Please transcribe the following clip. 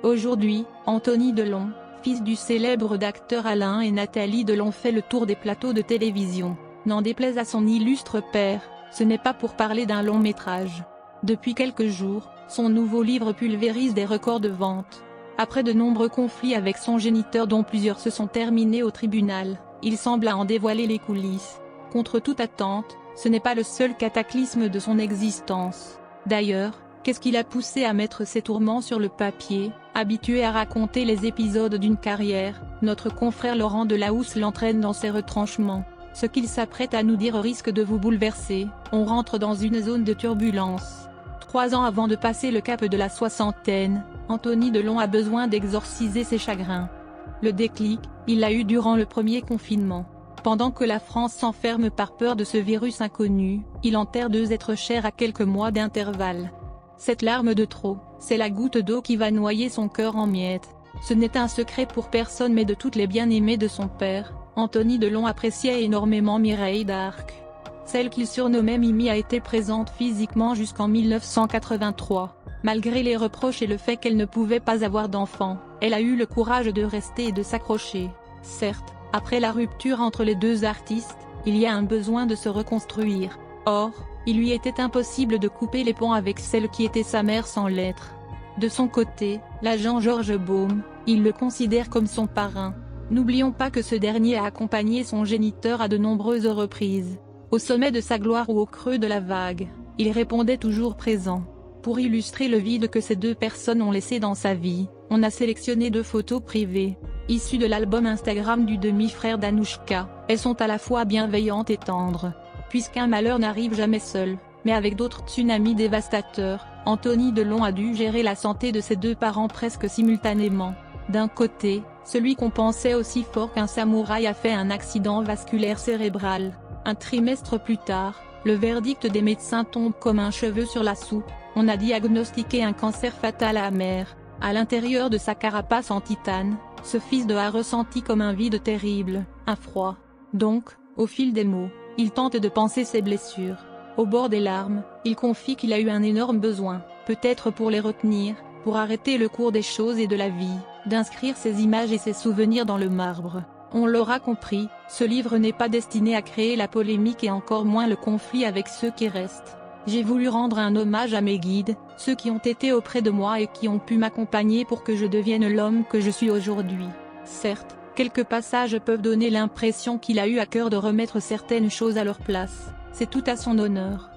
Aujourd'hui, Anthony Delon, fils du célèbre acteur Alain et Nathalie Delon, fait le tour des plateaux de télévision. N'en déplaise à son illustre père, ce n'est pas pour parler d'un long métrage. Depuis quelques jours, son nouveau livre pulvérise des records de vente. Après de nombreux conflits avec son géniteur dont plusieurs se sont terminés au tribunal, il semble en dévoiler les coulisses. Contre toute attente, ce n'est pas le seul cataclysme de son existence. D'ailleurs, qu'est-ce qui l'a poussé à mettre ses tourments sur le papier? Habitué à raconter les épisodes d'une carrière, notre confrère Laurent Delahousse l'entraîne dans ses retranchements. Ce qu'il s'apprête à nous dire risque de vous bouleverser. On rentre dans une zone de turbulence. 3 ans avant de passer le cap de la soixantaine, Anthony Delon a besoin d'exorciser ses chagrins. Le déclic, il l'a eu durant le premier confinement. Pendant que la France s'enferme par peur de ce virus inconnu, il enterre 2 êtres chers à quelques mois d'intervalle. Cette larme de trop, c'est la goutte d'eau qui va noyer son cœur en miettes. Ce n'est un secret pour personne mais de toutes les bien-aimées de son père, Anthony Delon appréciait énormément Mireille d'Arc. Celle qu'il surnommait Mimi a été présente physiquement jusqu'en 1983. Malgré les reproches et le fait qu'elle ne pouvait pas avoir d'enfant, elle a eu le courage de rester et de s'accrocher. Certes, après la rupture entre les 2 artistes, il y a un besoin de se reconstruire. Or, il lui était impossible de couper les ponts avec celle qui était sa mère sans l'être. De son côté, l'agent Georges Baume, il le considère comme son parrain. N'oublions pas que ce dernier a accompagné son géniteur à de nombreuses reprises. Au sommet de sa gloire ou au creux de la vague, il répondait toujours présent. Pour illustrer le vide que ces 2 personnes ont laissé dans sa vie, on a sélectionné 2 photos privées. Issues de l'album Instagram du demi-frère d'Anouchka, elles sont à la fois bienveillantes et tendres. Puisqu'un malheur n'arrive jamais seul, mais avec d'autres tsunamis dévastateurs, Anthony Delon a dû gérer la santé de ses 2 parents presque simultanément. D'un côté, celui qu'on pensait aussi fort qu'un samouraï a fait un accident vasculaire cérébral. Un trimestre plus tard, le verdict des médecins tombe comme un cheveu sur la soupe. On a diagnostiqué un cancer fatal à la mère. À l'intérieur de sa carapace en titane, ce fils de a ressenti comme un vide terrible, un froid. Donc, au fil des mots, il tente de penser ses blessures. Au bord des larmes, il confie qu'il a eu un énorme besoin, peut-être pour les retenir, pour arrêter le cours des choses et de la vie, d'inscrire ses images et ses souvenirs dans le marbre. On l'aura compris, ce livre n'est pas destiné à créer la polémique et encore moins le conflit avec ceux qui restent. J'ai voulu rendre un hommage à mes guides, ceux qui ont été auprès de moi et qui ont pu m'accompagner pour que je devienne l'homme que je suis aujourd'hui. Certes, quelques passages peuvent donner l'impression qu'il a eu à cœur de remettre certaines choses à leur place. C'est tout à son honneur.